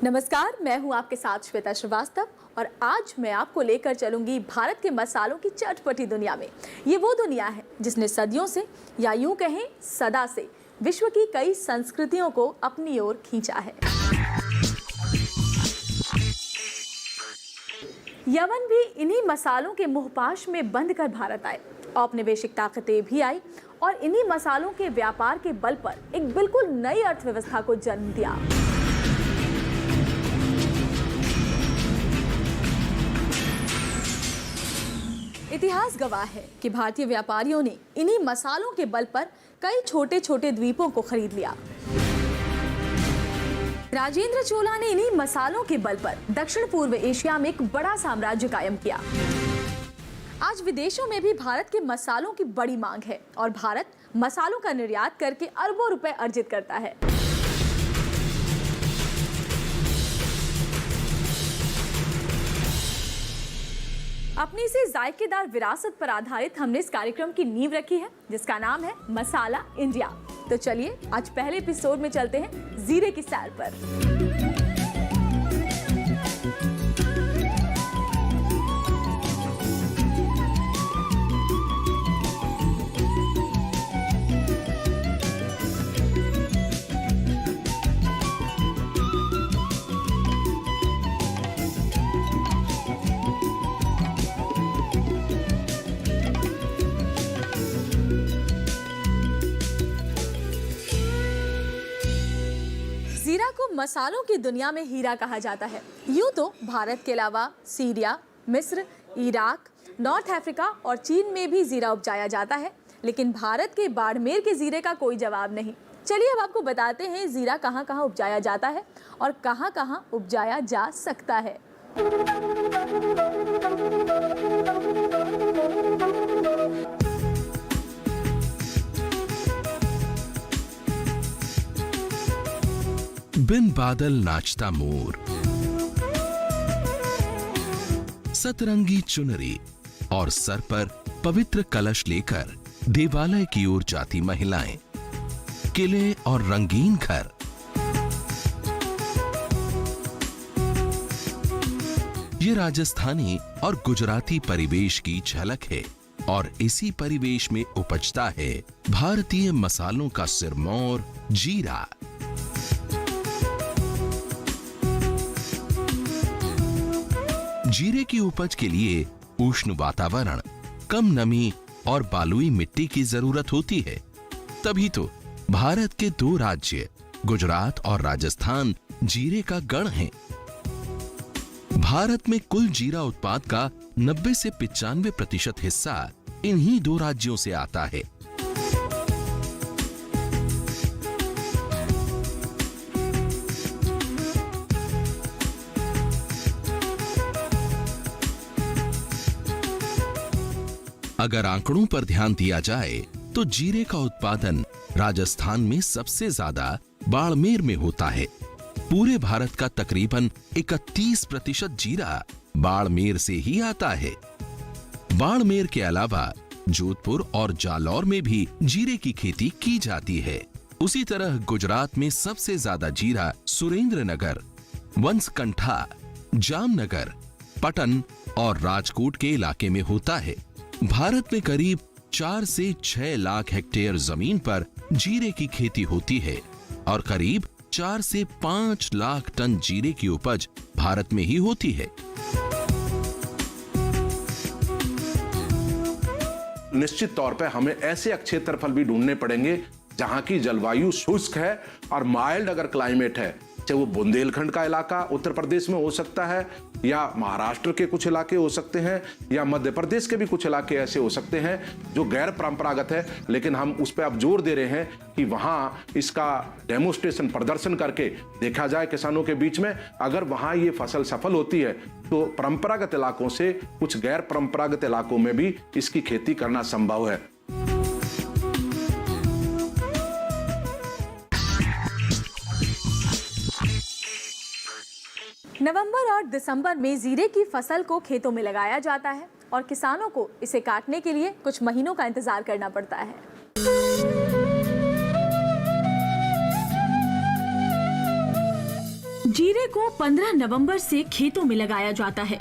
नमस्कार, मैं हूं आपके साथ श्वेता श्रीवास्तव और आज मैं आपको लेकर चलूंगी भारत के मसालों की चटपटी दुनिया में। ये वो दुनिया है जिसने सदियों से या यूं कहें सदा से विश्व की कई संस्कृतियों को अपनी ओर खींचा है। यमन भी इन्हीं मसालों के मुहपाश में बंद कर भारत आए। औपनिवेशिक ताकतें भी आई और इन्हीं मसालों के व्यापार के बल पर एक बिल्कुल नई अर्थव्यवस्था को जन्म दिया। इतिहास गवाह है कि भारतीय व्यापारियों ने इन्हीं मसालों के बल पर कई छोटे छोटे द्वीपों को खरीद लिया। राजेंद्र चोला ने इन्हीं मसालों के बल पर दक्षिण पूर्व एशिया में एक बड़ा साम्राज्य कायम किया। आज विदेशों में भी भारत के मसालों की बड़ी मांग है और भारत मसालों का निर्यात करके अरबों रुपए अर्जित करता है। अपनी इसी जायकेदार विरासत पर आधारित हमने इस कार्यक्रम की नींव रखी है जिसका नाम है मसाला इंडिया। तो चलिए आज पहले एपिसोड में चलते हैं जीरे की सैर पर। जीरा को मसालों की दुनिया में हीरा कहा जाता है। यूं तो भारत के अलावा सीरिया, मिस्र, इराक, नॉर्थ अफ्रीका और चीन में भी जीरा उपजाया जाता है, लेकिन भारत के बाड़मेर के जीरे का कोई जवाब नहीं। चलिए अब आपको बताते हैं जीरा कहां कहां उपजाया जाता है और कहां कहां उपजाया जा सकता है। बिन बादल नाचता मोर, सतरंगी चुनरी और सर पर पवित्र कलश लेकर देवालय की ओर जाती महिलाएं, किले और रंगीन घर। ये राजस्थानी और गुजराती परिवेश की झलक है और इसी परिवेश में उपजता है भारतीय मसालों का सिरमौर जीरा। जीरे की उपज के लिए उष्ण वातावरण, कम नमी और बालुई मिट्टी की जरूरत होती है। तभी तो भारत के दो राज्य गुजरात और राजस्थान जीरे का गढ़ हैं। भारत में कुल जीरा उत्पाद का 90 से 95% हिस्सा इन्हीं दो राज्यों से आता है। अगर आंकड़ों पर ध्यान दिया जाए तो जीरे का उत्पादन राजस्थान में सबसे ज्यादा बाड़मेर में होता है। पूरे भारत का तकरीबन 31% जीरा बाड़मेर से ही आता है। बाड़मेर के अलावा जोधपुर और जालौर में भी जीरे की खेती की जाती है। उसी तरह गुजरात में सबसे ज्यादा जीरा सुरेंद्रनगर, वंसकंठा, जामनगर, पटन और राजकोट के इलाके में होता है। भारत में करीब 4 से 6 लाख हेक्टेयर जमीन पर जीरे की खेती होती है और करीब 4 से 5 लाख टन जीरे की उपज भारत में ही होती है। निश्चित तौर पर हमें ऐसे क्षेत्रफल भी ढूंढने पड़ेंगे जहां की जलवायु शुष्क है और माइल्ड अगर क्लाइमेट है, चाहे वो बुंदेलखंड का इलाका उत्तर प्रदेश में हो सकता है या महाराष्ट्र के कुछ इलाके हो सकते हैं या मध्य प्रदेश के भी कुछ इलाके ऐसे हो सकते हैं जो गैर परंपरागत है, लेकिन हम उस पर अब जोर दे रहे हैं कि वहां इसका डेमोस्ट्रेशन प्रदर्शन करके देखा जाए किसानों के बीच में। अगर वहां ये फसल सफल होती है तो परंपरागत इलाकों से कुछ गैर परंपरागत इलाकों में भी इसकी खेती करना संभव है। नवंबर और दिसंबर में जीरे की फसल को खेतों में लगाया जाता है और किसानों को इसे काटने के लिए कुछ महीनों का इंतजार करना पड़ता है। जीरे जीरे को 15 नवंबर से खेतों में लगाया जाता है।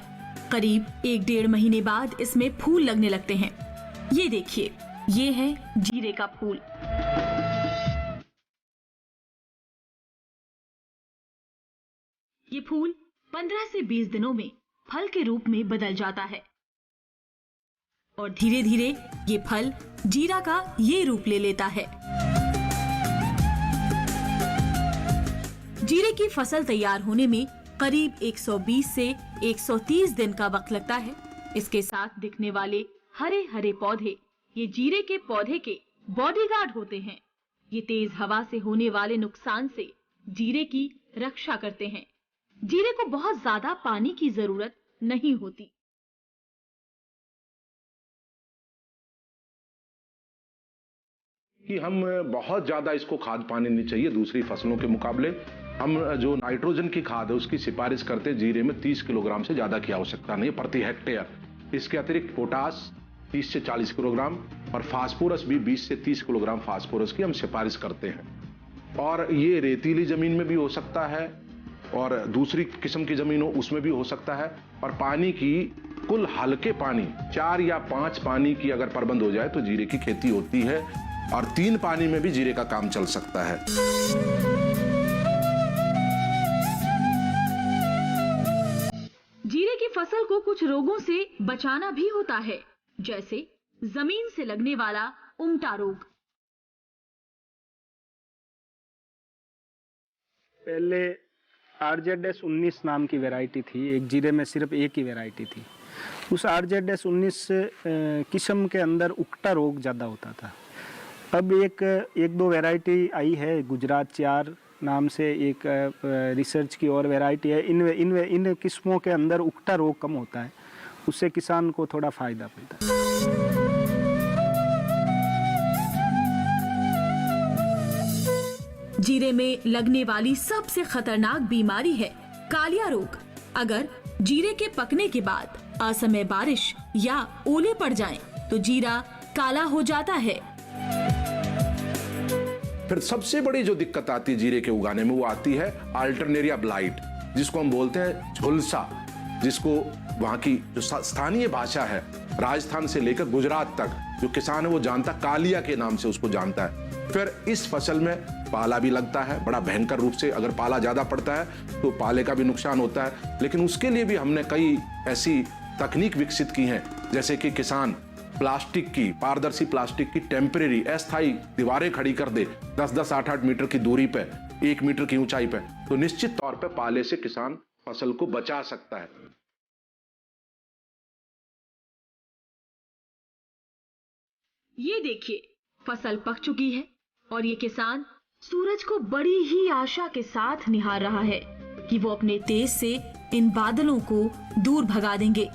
करीब 1-1.5 महीने बाद इसमें फूल लगने लगते हैं। ये देखिए, ये है जीरे का फूल। ये फूल 15 से 20 दिनों में फल के रूप में बदल जाता है और धीरे धीरे ये फल जीरा का ये रूप ले लेता है। जीरे की फसल तैयार होने में करीब 120 से 130 दिन का वक्त लगता है। इसके साथ दिखने वाले हरे हरे पौधे ये जीरे के पौधे के बॉडीगार्ड होते हैं। ये तेज हवा से होने वाले नुकसान से जीरे की रक्षा करते हैं। जीरे को बहुत ज्यादा पानी की जरूरत नहीं होती। कि हम बहुत ज्यादा इसको खाद पानी नहीं चाहिए दूसरी फसलों के मुकाबले। हम जो नाइट्रोजन की खाद है उसकी सिफारिश करते हैं जीरे में 30 किलोग्राम से ज्यादा की आवश्यकता नहीं प्रति हेक्टेयर। इसके अतिरिक्त पोटास 30 से 40 किलोग्राम और फास्फोरस भी 20 से 30 किलोग्राम फास्फोरस की हम सिफारिश करते हैं। और ये रेतीली जमीन में भी हो सकता है और दूसरी किस्म की जमीन हो उसमें भी हो सकता है। और पानी की कुल हल्के पानी 4 या 5 पानी की अगर प्रबंध हो जाए तो जीरे की खेती होती है और 3 पानी में भी जीरे का काम चल सकता है। जीरे की फसल को कुछ रोगों से बचाना भी होता है, जैसे जमीन से लगने वाला उमटा रोग। पहले RZS-19 नाम की वैरायटी थी। एक जीरे में सिर्फ एक ही वैरायटी थी। उस RZS-19 किस्म के अंदर उकटा रोग ज़्यादा होता था। अब एक दो वैरायटी आई है, गुजरात 4 नाम से एक रिसर्च की और वैरायटी है। इन किस्मों के अंदर उकटा रोग कम होता है, उससे किसान को थोड़ा फायदा मिलता है। जीरे में लगने वाली सबसे खतरनाक बीमारी है कालिया रोग। अगर जीरे के पकने के बाद असमय बारिश या ओले पड़ जाएं, तो जीरा काला हो जाता है। फिर सबसे बड़ी जो दिक्कत आती है जीरे के उगाने में वो आती है अल्टरनेरिया ब्लाइट, जिसको हम बोलते हैं झुलसा, जिसको वहां की जो स्थानीय भाषा है राजस्थान से लेकर गुजरात तक जो किसान है वो जानता कालिया के नाम से उसको जानता है। फिर इस फसल में पाला भी लगता है बड़ा भयंकर रूप से। अगर पाला ज्यादा पड़ता है तो पाले का भी नुकसान होता है। लेकिन उसके लिए भी हमने कई ऐसी तकनीक विकसित की हैं, जैसे कि किसान प्लास्टिक की, पारदर्शी प्लास्टिक की टेम्परेरी अस्थायी दीवारें खड़ी कर दे 10-10, 8-8 मीटर की दूरी पे, 1 मीटर की ऊंचाई पे, तो निश्चित तौर पे पाले से किसान फसल को बचा सकता है। ये देखिए, फसल पक चुकी है और ये किसान सूरज को बड़ी ही आशा के साथ निहार रहा है कि वो अपने तेज से इन बादलों को दूर भगा देंगे।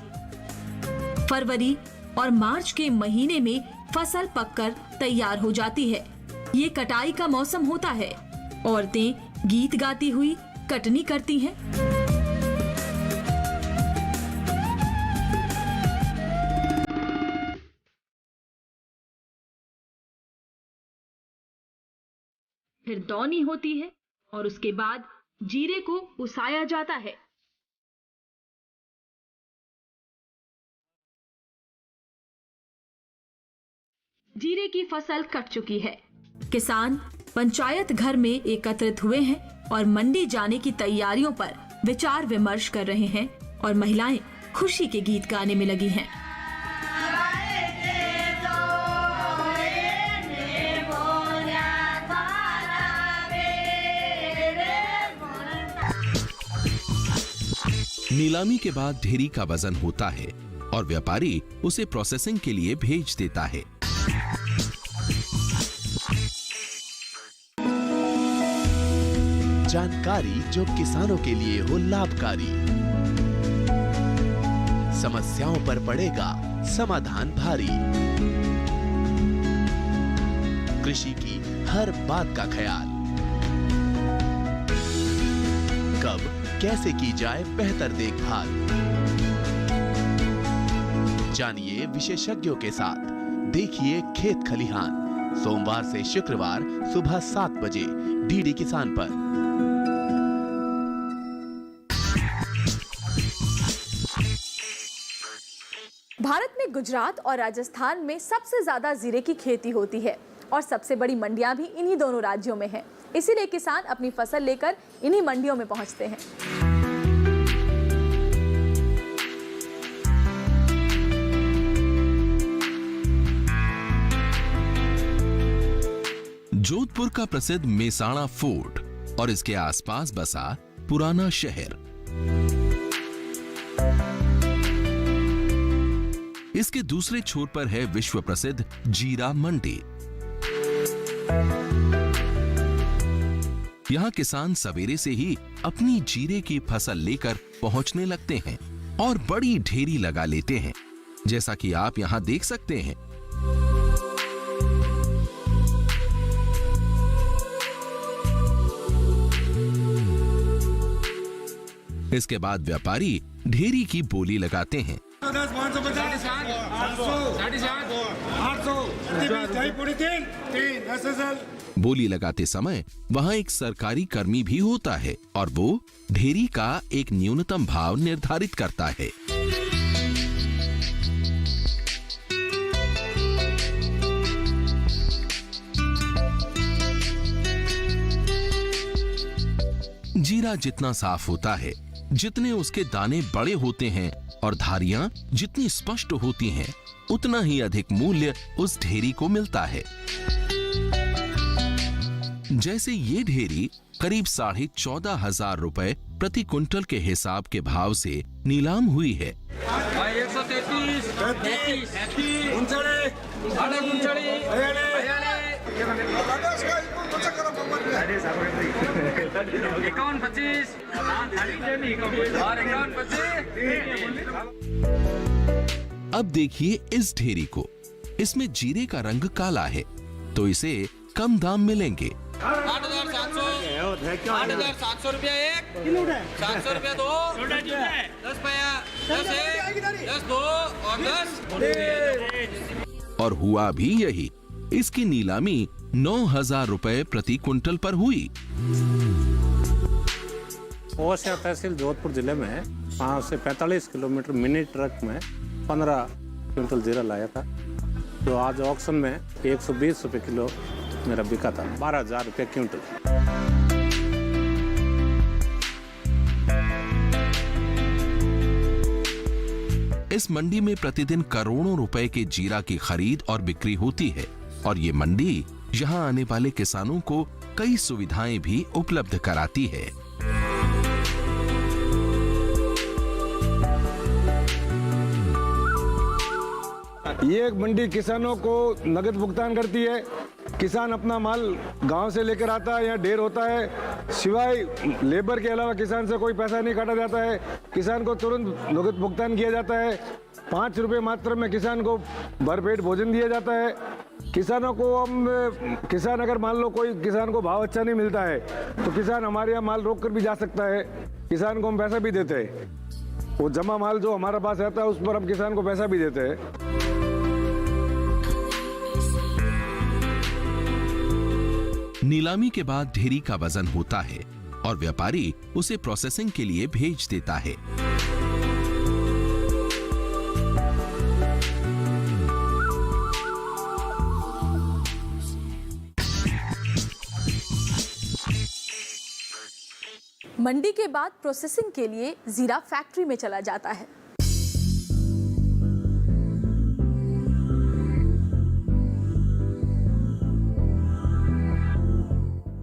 फरवरी और मार्च के महीने में फसल पककर तैयार हो जाती है। ये कटाई का मौसम होता है। औरतें गीत गाती हुई कटनी करती हैं। फिर दौनी होती है और उसके बाद जीरे को उसाया जाता है। जीरे की फसल कट चुकी है। किसान पंचायत घर में एकत्रित हुए हैं और मंडी जाने की तैयारियों पर विचार विमर्श कर रहे हैं और महिलाएं खुशी के गीत गाने में लगी हैं। नीलामी के बाद ढेरी का वजन होता है और व्यापारी उसे प्रोसेसिंग के लिए भेज देता है। जानकारी जो किसानों के लिए हो लाभकारी, समस्याओं पर पड़ेगा समाधान भारी, कृषि की हर बात का ख्याल, कब कैसे की जाए बेहतर देखभाल, जानिए विशेषज्ञों के साथ, देखिए खेत खलिहान, सोमवार से शुक्रवार सुबह 7 बजे डीडी किसान पर। भारत में गुजरात और राजस्थान में सबसे ज्यादा जीरे की खेती होती है और सबसे बड़ी मंडियां भी इन्हीं दोनों राज्यों में हैं। इसीलिए किसान अपनी फसल लेकर इन्हीं मंडियों में पहुंचते हैं। जोधपुर का प्रसिद्ध मेसाणा फोर्ट और इसके आसपास बसा पुराना शहर, इसके दूसरे छोर पर है विश्व प्रसिद्ध जीरा मंडी। यहां किसान सवेरे से ही अपनी जीरे की फसल लेकर पहुंचने लगते हैं और बड़ी ढेरी लगा लेते हैं, जैसा कि आप यहां देख सकते हैं। इसके बाद व्यापारी ढेरी की बोली लगाते हैं। बोली लगाते समय वहां एक सरकारी कर्मी भी होता है और वो ढेरी का एक न्यूनतम भाव निर्धारित करता है। जीरा जितना साफ होता है, जितने उसके दाने बड़े होते हैं और धारियां जितनी स्पष्ट होती हैं, उतना ही अधिक मूल्य उस ढेरी को मिलता है। जैसे ये ढेरी करीब 14,500 रुपए प्रति कुंटल के हिसाब के भाव से नीलाम हुई है। 133, अब देखिए इस ढेरी को, इसमें जीरे का रंग काला है, तो इसे कम दाम मिलेंगे। 8,700 रुपया एक, 700 रुपया दो, 10 पैया, 10 एक, 10 दो और 10। और हुआ भी यही, इसकी नीलामी 9,000 रुपए प्रति कुंटल पर हुई। ओसिया तहसील जोधपुर जिले में है। वहाँ से 45 किलोमीटर मिनी ट्रक में 15 क्विंटल जीरा लाया था, जो आज ऑक्शन में 120 रुपये किलो मेरा बिका था, 12,000 रुपये क्विंटल। इस मंडी में प्रतिदिन करोड़ों रुपए के जीरा की खरीद और बिक्री होती है और ये मंडी यहाँ आने वाले किसानों को कई सुविधाएं भी उपलब्ध कराती है। ये मंडी किसानों को नगद भुगतान करती है। किसान अपना माल गांव से लेकर आता है, यहाँ ढेर होता है, सिवाय लेबर के अलावा किसान से कोई पैसा नहीं काटा जाता है। किसान को तुरंत नगद भुगतान किया जाता है। 5 रुपये मात्र में किसान को भरपेट भोजन दिया जाता है। किसानों को किसान अगर मान लो कोई किसान को भाव अच्छा नहीं मिलता है तो किसान हमारे यहाँ माल रोक कर भी जा सकता है। किसान को हम पैसा भी देते हैं, वो जमा माल जो हमारे पास आता है उस पर हम किसान को पैसा भी देते हैं। नीलामी के बाद ढेरी का वजन होता है और व्यापारी उसे प्रोसेसिंग के लिए भेज देता है। मंडी के बाद प्रोसेसिंग के लिए जीरा फैक्ट्री में चला जाता है।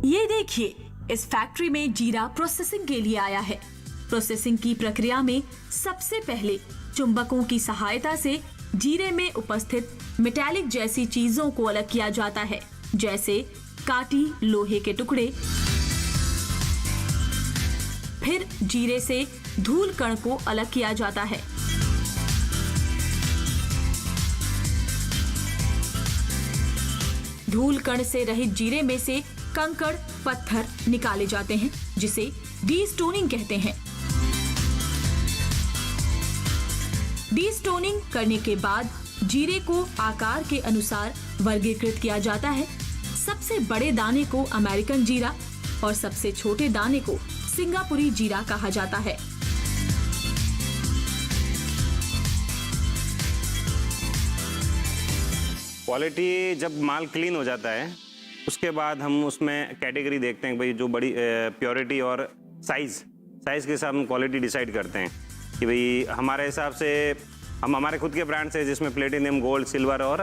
ये देखिए, इस फैक्ट्री में जीरा प्रोसेसिंग के लिए आया है। प्रोसेसिंग की प्रक्रिया में सबसे पहले चुंबकों की सहायता से जीरे में उपस्थित मेटालिक जैसी चीजों को अलग किया जाता है, जैसे काटी लोहे के टुकड़े। फिर जीरे से धूल कण को अलग किया जाता है। धूल कण से रहित जीरे में से कंकड़ पत्थर निकाले जाते हैं, जिसे डीस्टोनिंग कहते हैं। डीस्टोनिंग करने के बाद जीरे को आकार के अनुसार वर्गीकृत किया जाता है। सबसे बड़े दाने को अमेरिकन जीरा और सबसे छोटे दाने को सिंगापुरी जीरा कहा जाता है। क्वालिटी जब माल क्लीन हो जाता है उसके बाद हम उसमें कैटेगरी देखते हैं भाई, जो बड़ी प्योरिटी और साइज़ के हिसाब में क्वालिटी डिसाइड करते हैं कि भाई हमारे हिसाब से हम हमारे खुद के ब्रांड से जिसमें प्लेटिनियम, गोल्ड, सिल्वर और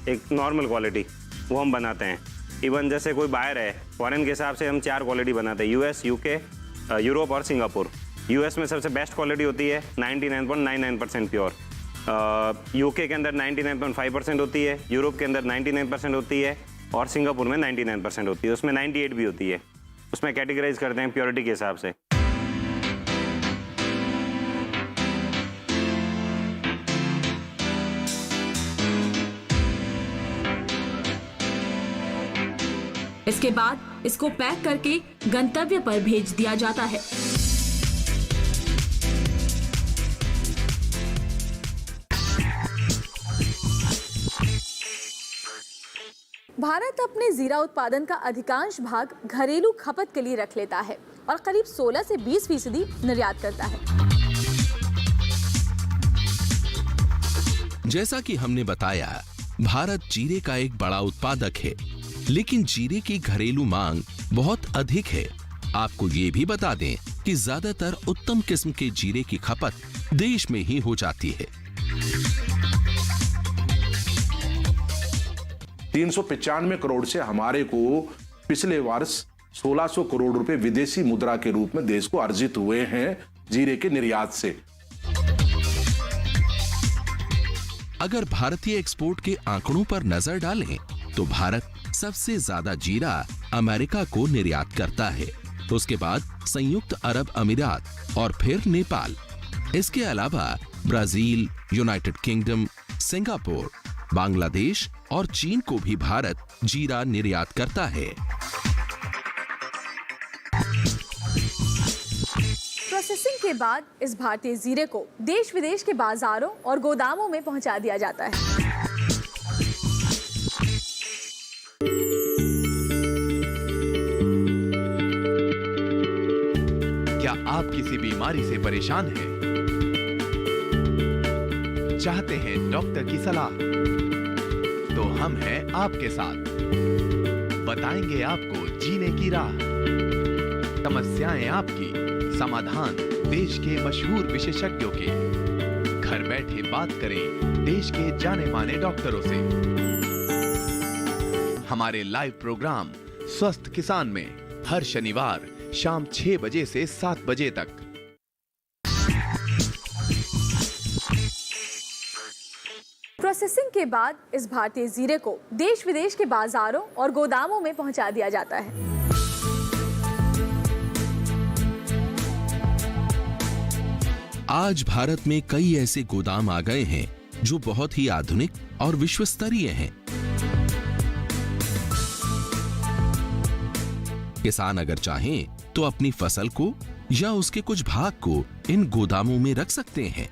एक नॉर्मल क्वालिटी वो हम बनाते हैं। इवन जैसे कोई बायर है फॉरेन के हिसाब से हम 4 क्वालिटी बनाते हैं, यूएस, यूके, यूरोप और सिंगापुर। यूएस में सबसे बेस्ट क्वालिटी होती है 99.99% प्योर, यूके के अंदर 99.5% होती है, यूरोप के अंदर 99% होती है और सिंगापुर में 99% होती है, उसमें 98 भी होती है। उसमें कैटेगराइज करते हैं प्योरिटी के हिसाब से। इसके बाद इसको पैक करके गंतव्य पर भेज दिया जाता है। भारत अपने जीरा उत्पादन का अधिकांश भाग घरेलू खपत के लिए रख लेता है और करीब 16 से 20% निर्यात करता है। जैसा कि हमने बताया, भारत जीरे का एक बड़ा उत्पादक है, लेकिन जीरे की घरेलू मांग बहुत अधिक है। आपको ये भी बता दें कि ज्यादातर उत्तम किस्म के जीरे की खपत देश में ही हो जाती है। 395 करोड़ से हमारे को पिछले वर्ष 1600 करोड़ रुपए विदेशी मुद्रा के रूप में देश को अर्जित हुए हैं जीरे के निर्यात से। अगर भारतीय एक्सपोर्ट के आंकड़ों पर नजर डालें तो भारत सबसे ज्यादा जीरा अमेरिका को निर्यात करता है, उसके बाद संयुक्त अरब अमीरात और फिर नेपाल। इसके अलावा Brazil, United kingdom, Singapore, Bangladesh और चीन को भी भारत जीरा निर्यात करता है। प्रोसेसिंग के बाद इस भारतीय जीरे को देश विदेश के बाजारों और गोदामों में पहुंचा दिया जाता है। क्या आप किसी बीमारी से परेशान हैं? चाहते हैं डॉक्टर की सलाह? तो हम हैं आपके साथ, बताएंगे आपको जीने की राह। समस्याएं आपकी, समाधान देश के मशहूर विशेषज्ञों के। घर बैठे बात करें देश के जाने माने डॉक्टरों से। हमारे लाइव प्रोग्राम स्वस्थ किसान में हर शनिवार शाम 6 बजे से 7 बजे तक। प्रोसेसिंग के बाद इस भारतीय जीरे को देश विदेश के बाजारों और गोदामों में पहुंचा दिया जाता है। आज भारत में कई ऐसे गोदाम आ गए हैं जो बहुत ही आधुनिक और विश्वस्तरीय हैं। किसान अगर चाहें तो अपनी फसल को या उसके कुछ भाग को इन गोदामों में रख सकते हैं।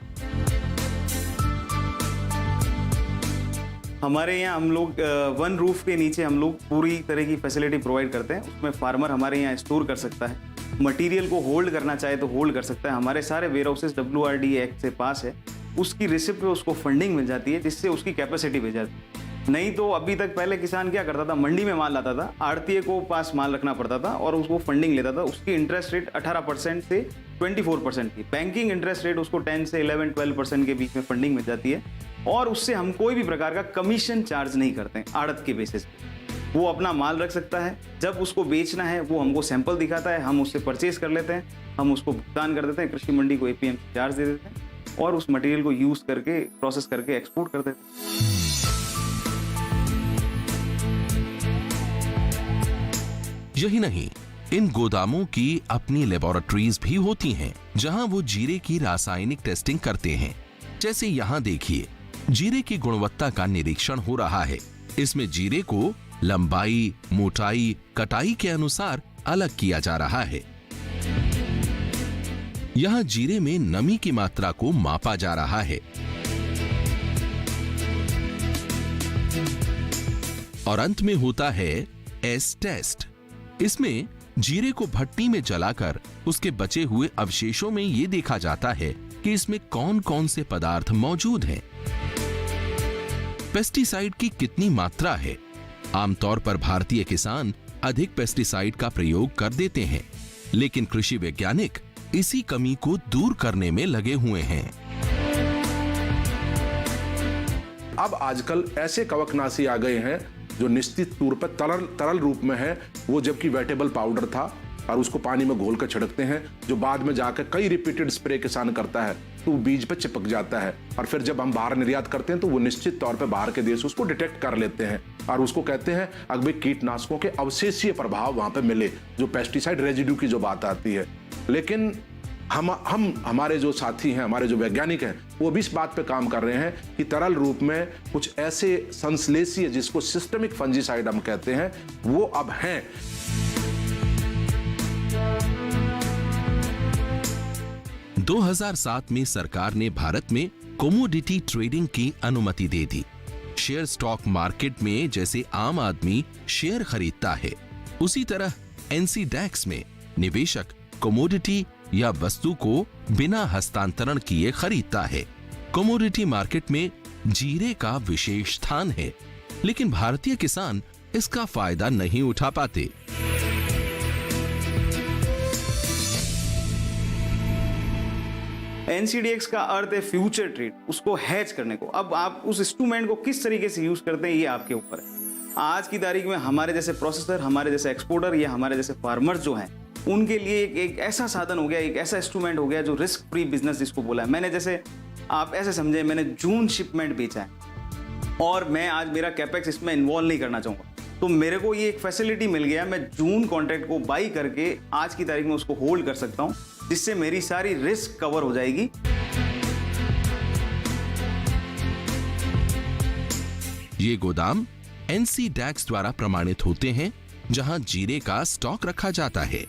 हमारे यहाँ हम लोग वन रूफ के नीचे हम लोग पूरी तरह की फैसिलिटी प्रोवाइड करते हैं। उसमें फार्मर हमारे यहाँ स्टोर कर सकता है, मटेरियल को होल्ड करना चाहे तो होल्ड कर सकता है। हमारे सारे वेयर हाउसेस WRD एक्ट से पास है, उसकी रिसिप्ट पे उसको फंडिंग मिल जाती है, जिससे उसकी कैपेसिटी बढ़ जाती है। नहीं तो अभी तक पहले किसान क्या करता था, मंडी में माल लाता था, आड़तीय को पास माल रखना पड़ता था और उसको फंडिंग लेता था। उसकी इंटरेस्ट रेट 18% से 24% थी। बैंकिंग इंटरेस्ट रेट उसको 10 से 11-12% के बीच में फंडिंग मिल जाती है और उससे हम कोई भी प्रकार का कमीशन चार्ज नहीं करते हैं आड़त के बेसिस पे। वो अपना माल रख सकता है, जब उसको बेचना है वो हमको सैंपल दिखाता है, हम उससे परचेज कर लेते हैं, हम उसको भुगतान कर देते हैं, कृषि मंडी को APM चार्ज दे देते हैं और उस मटेरियल को यूज करके प्रोसेस करके एक्सपोर्ट कर देते हैं। यही नहीं, इन गोदामों की अपनी लेबोरेटरीज भी होती हैं, जहां वो जीरे की रासायनिक टेस्टिंग करते हैं। जैसे यहाँ देखिए, जीरे की गुणवत्ता का निरीक्षण हो रहा है। इसमें जीरे को लंबाई, मोटाई, कटाई के अनुसार अलग किया जा रहा है। यहाँ जीरे में नमी की मात्रा को मापा जा रहा है और अंत में होता है एस टेस्ट। इसमें जीरे को भट्टी में जलाकर उसके बचे हुए अवशेषों में ये देखा जाता है कि इसमें कौन कौन से पदार्थ मौजूद हैं। पेस्टिसाइड की कितनी मात्रा है? आमतौर पर भारतीय किसान अधिक पेस्टिसाइड का प्रयोग कर देते हैं, लेकिन कृषि वैज्ञानिक इसी कमी को दूर करने में लगे हुए हैं। अब आजकल ऐसे कवकनाशी आ गए हैं जो निश्चित तौर पर तरल रूप में है, वो जबकि वेटेबल पाउडर था और उसको पानी में घोल कर छिड़कते हैं, जो बाद में जाकर कई रिपीटेड स्प्रे किसान करता है तो वो बीज पे चिपक जाता है, और फिर जब हम बाहर निर्यात करते हैं तो वो निश्चित तौर पे बाहर के देश उसको डिटेक्ट कर लेते हैं और उसको कहते हैं अगर कीटनाशकों के अवशेषीय प्रभाव वहां पे मिले, जो पेस्टिसाइड रेजिड्यू की जो बात आती है। लेकिन हमारे जो साथी हैं, हमारे जो वैज्ञानिक हैं, वो भी इस बात पे काम कर रहे हैं कि तरल रूप में कुछ ऐसे संश्लेषीय, जिसको सिस्टमिक फंजीसाइड हम कहते हैं, वो अब हैं। – 2007 में सरकार ने भारत में कमोडिटी ट्रेडिंग की अनुमति दे दी। शेयर स्टॉक मार्केट में जैसे आम आदमी शेयर खरीदता है, उसी तरह एनसीडैक्स में निवेशक कमोडिटी या वस्तु को बिना हस्तांतरण किए खरीदता है। कमोडिटी मार्केट में जीरे का विशेष स्थान है, लेकिन भारतीय किसान इसका फायदा नहीं उठा पाते। एनसीडीएक्स का अर्थ है फ्यूचर ट्रेड, उसको हैज करने को। अब आप उस इंस्ट्रूमेंट को किस तरीके से यूज करते हैं, ये आपके ऊपर है। आज की तारीख में हमारे जैसे प्रोसेसर, हमारे जैसे एक्सपोर्टर या हमारे जैसे फार्मर्स जो हैं, उनके लिए एक ऐसा साधन हो गया, एक ऐसा इंस्ट्रूमेंट हो गया जो रिस्क फ्री बिजनेस जिसको बोला है। मैंने, जैसे आप ऐसे समझे, मैंने जून शिपमेंट बेचा है और मैं आज मेरा कैपेक्स इसमें इन्वॉल्व नहीं करना चाहूँगा, तो मेरे को ये एक फैसिलिटी मिल गया, मैं जून कॉन्ट्रैक्ट को बाई करके आज की तारीख में उसको होल्ड कर सकता हूँ, जिससे मेरी सारी रिस्क कवर हो जाएगी। ये गोदाम एनसीडैक्स द्वारा प्रमाणित होते हैं, जहां जीरे का स्टॉक रखा जाता है।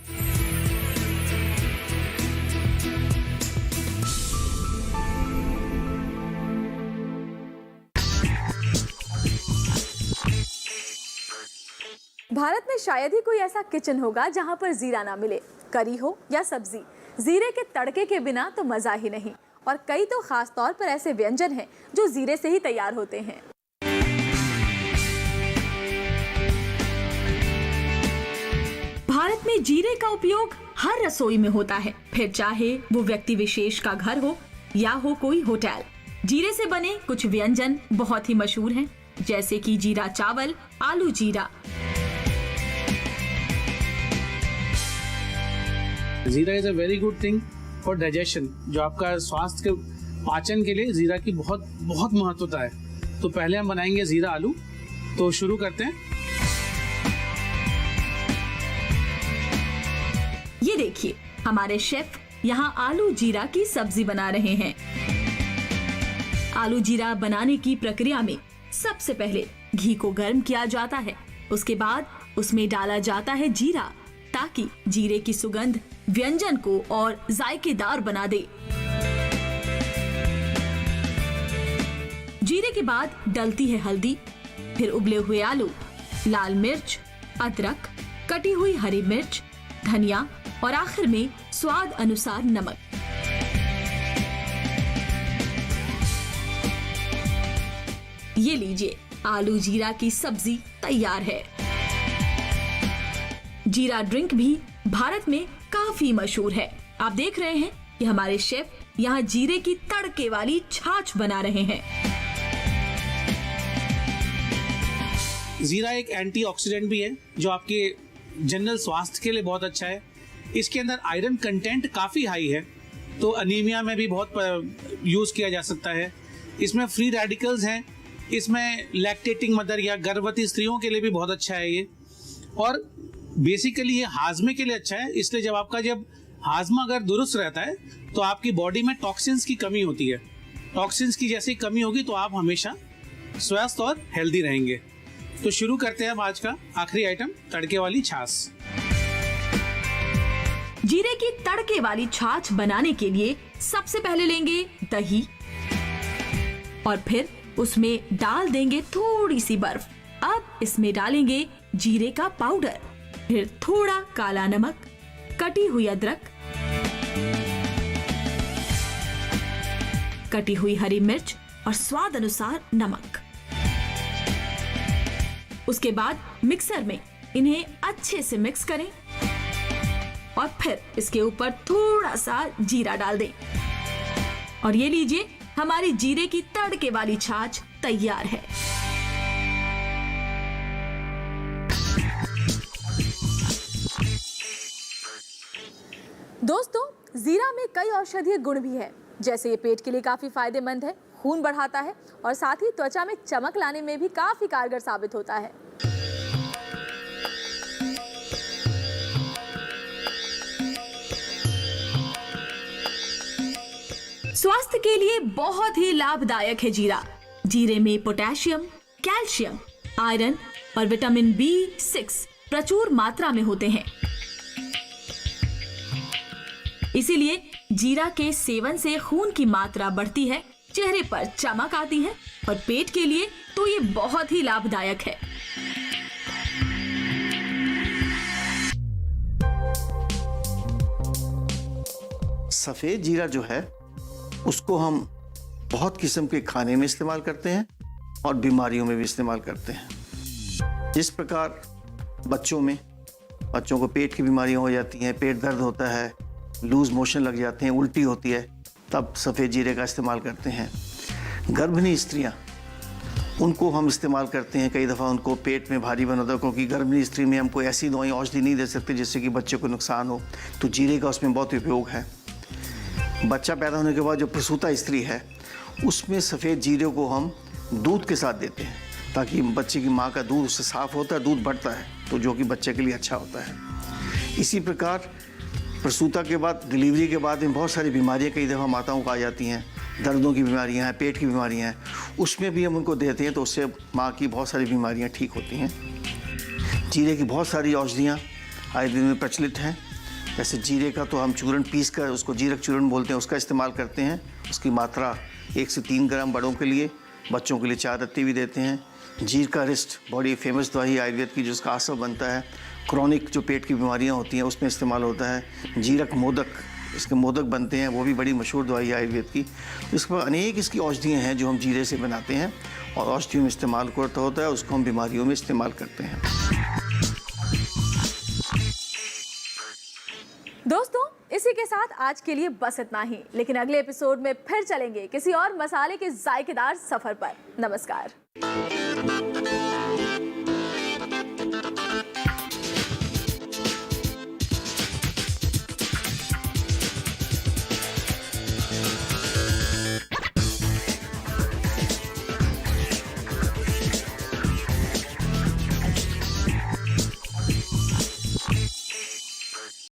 भारत में शायद ही कोई ऐसा किचन होगा जहां पर जीरा ना मिले। करी हो या सब्जी, जीरे के तड़के के बिना तो मजा ही नहीं। और कई तो खास तौर पर ऐसे व्यंजन हैं जो जीरे से ही तैयार होते हैं। भारत में जीरे का उपयोग हर रसोई में होता है, फिर चाहे वो व्यक्ति विशेष का घर हो या हो कोई होटल। जीरे से बने कुछ व्यंजन बहुत ही मशहूर हैं, जैसे कि जीरा चावल, आलू जीरा। जीरा is a very good thing for digestion, जो आपका स्वास्थ्य के पाचन के लिए जीरा की बहुत बहुत महत्वता है। तो पहले हम बनाएंगे जीरा आलू, तो शुरू करते हैं। ये देखिए, हमारे शेफ यहाँ आलू जीरा की सब्जी बना रहे हैं। आलू जीरा बनाने की प्रक्रिया में सबसे पहले घी को गर्म किया जाता है, उसके बाद उसमें डाला जाता है जीरा, ताकि जीरे की सुगंध व्यंजन को और जायकेदार बना दे। जीरे के बाद डलती है हल्दी, फिर उबले हुए आलू, लाल मिर्च, अदरक, कटी हुई हरी मिर्च, धनिया और आखिर में स्वाद अनुसार नमक। ये लीजिए, आलू जीरा की सब्जी तैयार है। जीरा ड्रिंक भी भारत में काफी मशहूर है। आप देख रहे हैं कि हमारे शेफ यहाँ जीरे की तड़के वाली छाछ बना रहे हैं। जीरा एक एंटीऑक्सीडेंट भी है, जो आपके जनरल स्वास्थ्य के लिए बहुत अच्छा है। इसके अंदर आयरन कंटेंट काफी हाई है, तो अनीमिया में भी बहुत यूज किया जा सकता है। इसमें फ्री रेडिकल्स हैं, इसमें लैक्टेटिंग मदर या गर्भवती स्त्रियों के लिए भी बहुत अच्छा है ये। और बेसिकली ये हाजमे के लिए अच्छा है, इसलिए जब हाजमा अगर दुरुस्त रहता है तो आपकी बॉडी में टॉक्सिन्स की कमी होती है। टॉक्सिन्स की जैसी कमी होगी तो आप हमेशा स्वस्थ और हेल्दी रहेंगे। तो शुरू करते हैं हम आज का आखिरी आइटम, तड़के वाली छाछ। जीरे की तड़के वाली छाछ बनाने के लिए सबसे पहले लेंगे दही और फिर उसमें डाल देंगे थोड़ी सी बर्फ। अब इसमें डालेंगे जीरे का पाउडर, फिर थोड़ा काला नमक, कटी हुई अदरक, कटी हुई हरी मिर्च और स्वाद अनुसार नमक। उसके बाद मिक्सर में इन्हें अच्छे से मिक्स करें और फिर इसके ऊपर थोड़ा सा जीरा डाल दें। और ये लीजिए, हमारी जीरे की तड़के वाली छाछ तैयार है। दोस्तों, जीरा में कई औषधीय गुण भी है, जैसे ये पेट के लिए काफी फायदेमंद है, खून बढ़ाता है और साथ ही त्वचा में चमक लाने में भी काफी कारगर साबित होता है। स्वास्थ्य के लिए बहुत ही लाभदायक है जीरा। जीरे में पोटेशियम, कैल्शियम, आयरन और विटामिन B6 प्रचुर मात्रा में होते हैं। इसीलिए जीरा के सेवन से खून की मात्रा बढ़ती है, चेहरे पर चमक आती है और पेट के लिए तो ये बहुत ही लाभदायक है। सफ़ेद जीरा जो है उसको हम बहुत किस्म के खाने में इस्तेमाल करते हैं और बीमारियों में भी इस्तेमाल करते हैं। जिस प्रकार बच्चों को पेट की बीमारियां हो जाती हैं, पेट दर्द होता है, लूज मोशन लग जाते हैं, उल्टी होती है, तब सफ़ेद जीरे का इस्तेमाल करते हैं। गर्भिणी स्त्रियां, उनको हम इस्तेमाल करते हैं। कई दफ़ा उनको पेट में भारी बन होता है, क्योंकि गर्भिणी स्त्री में हम कोई ऐसी दवाई औषधि नहीं दे सकते जिससे कि बच्चे को नुकसान हो, तो जीरे का उसमें बहुत उपयोग है। बच्चा पैदा होने के बाद जो प्रसूता स्त्री है, उसमें सफ़ेद जीरे को हम दूध के साथ देते हैं, ताकि बच्चे की माँ का दूध उससे साफ़ होता है, दूध बढ़ता है, तो जो कि बच्चे के लिए अच्छा होता है। इसी प्रकार प्रसूता के बाद, डिलीवरी के बाद में बहुत सारी बीमारियाँ कई दफ़ा माताओं को आ जाती हैं, दर्दों की बीमारियाँ हैं, पेट की बीमारियाँ हैं, उसमें भी हम उनको देते हैं, तो उससे माँ की बहुत सारी बीमारियाँ ठीक होती हैं। जीरे की बहुत सारी औषधियाँ आयुर्वेद में प्रचलित हैं। जैसे जीरे का तो हम चूर्ण पीस कर, उसको जीरक चूर्ण बोलते हैं, उसका इस्तेमाल करते हैं। उसकी मात्रा 1 से 3 ग्राम बड़ों के लिए, बच्चों के लिए 4 रत्ती भी देते हैं। जीर का रिस्ट बड़ी फेमस दवाई आयुर्वेद की, जिसका आसव बनता है, क्रॉनिक जो पेट की बीमारियां होती हैं उसमें इस्तेमाल होता है। जीरक मोदक, इसके मोदक बनते हैं, वो भी बड़ी मशहूर दवाई है आयुर्वेद की। इसके बाद अनेक इसकी औषधियाँ हैं जो हम जीरे से बनाते हैं और औषधियों में इस्तेमाल करता होता है, उसको हम बीमारियों में इस्तेमाल करते हैं। दोस्तों, इसी के साथ आज के लिए बस इतना ही, लेकिन अगले एपिसोड में फिर चलेंगे किसी और मसाले के जायकेदार सफर पर। नमस्कार।